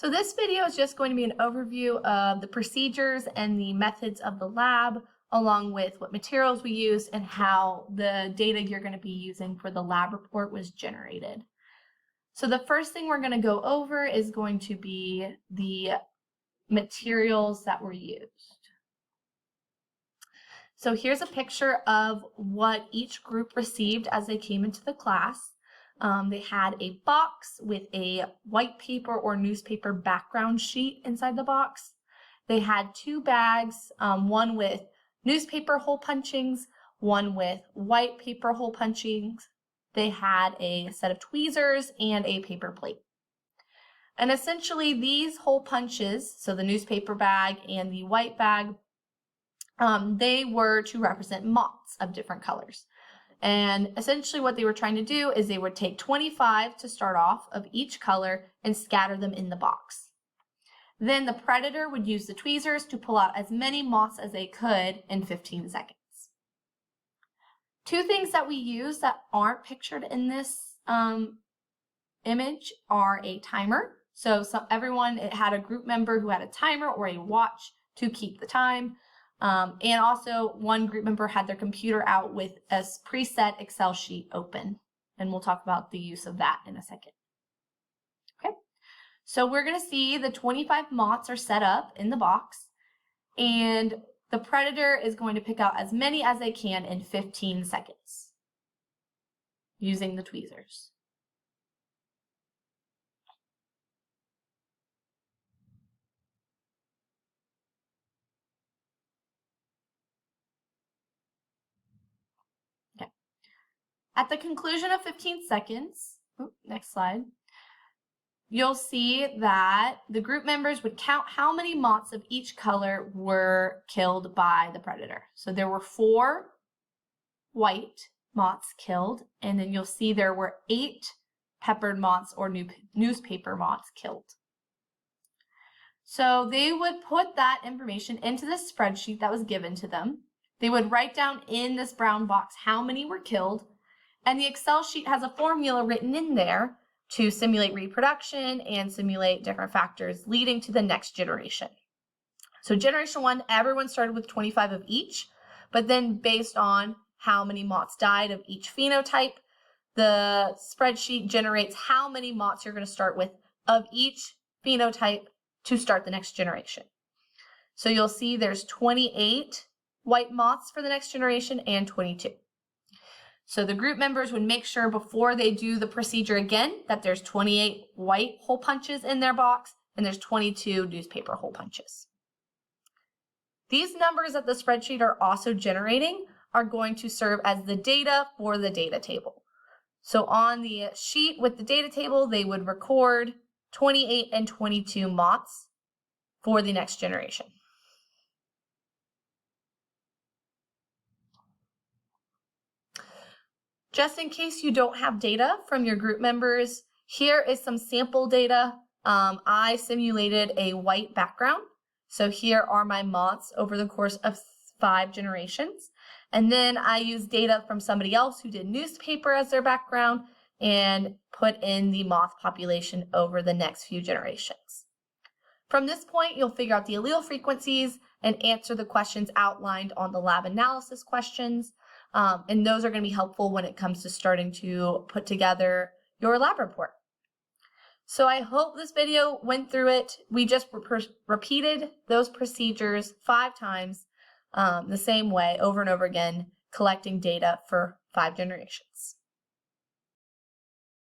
So this video is just going to be an overview of the procedures and the methods of the lab, along with what materials we used and how the data you're going to be using for the lab report was generated. So the first thing we're going to go over is going to be the materials that were used. So here's a picture of what each group received as they came into the class. They had a box with a white paper or newspaper background sheet inside the box. They had two bags, one with newspaper hole punchings, one with white paper hole punchings. They had a set of tweezers and a paper plate. And essentially these hole punches, so the newspaper bag and the white bag, they were to represent moths of different colors. And essentially what they were trying to do is they would take 25 to start off of each color and scatter them in the box. Then the predator would use the tweezers to pull out as many moths as they could in 15 seconds. Two things that we use that aren't pictured in this image are a timer. So everyone had a group member who had a timer or a watch to keep the time. And also one group member had their computer out with a preset Excel sheet open. And we'll talk about the use of that in a second. Okay, so we're going to see the 25 moths are set up in the box. And the predator is going to pick out as many as they can in 15 seconds using the tweezers. At the conclusion of 15 seconds, next slide, you'll see that the group members would count how many moths of each color were killed by the predator. So there were 4 white moths killed, and then you'll see there were 8 peppered moths or newspaper moths killed. So they would put that information into the spreadsheet that was given to them. They would write down in this brown box how many were killed. And the Excel sheet has a formula written in there to simulate reproduction and simulate different factors leading to the next generation. So generation 1, everyone started with 25 of each, but then based on how many moths died of each phenotype, the spreadsheet generates how many moths you're going to start with of each phenotype to start the next generation. So you'll see there's 28 white moths for the next generation and 22. So the group members would make sure before they do the procedure again that there's 28 white hole punches in their box and there's 22 newspaper hole punches. These numbers that the spreadsheet are also generating are going to serve as the data for the data table. So on the sheet with the data table, they would record 28 and 22 moths for the next generation. Just in case you don't have data from your group members, here is some sample data. I simulated a white background. So here are my moths over the course of 5 generations. And then I used data from somebody else who did newspaper as their background and put in the moth population over the next few generations. From this point, you'll figure out the allele frequencies and answer the questions outlined on the lab analysis questions. And those are going to be helpful when it comes to starting to put together your lab report. So I hope this video went through it. We just repeated those procedures 5 times the same way over and over again, collecting data for 5 generations.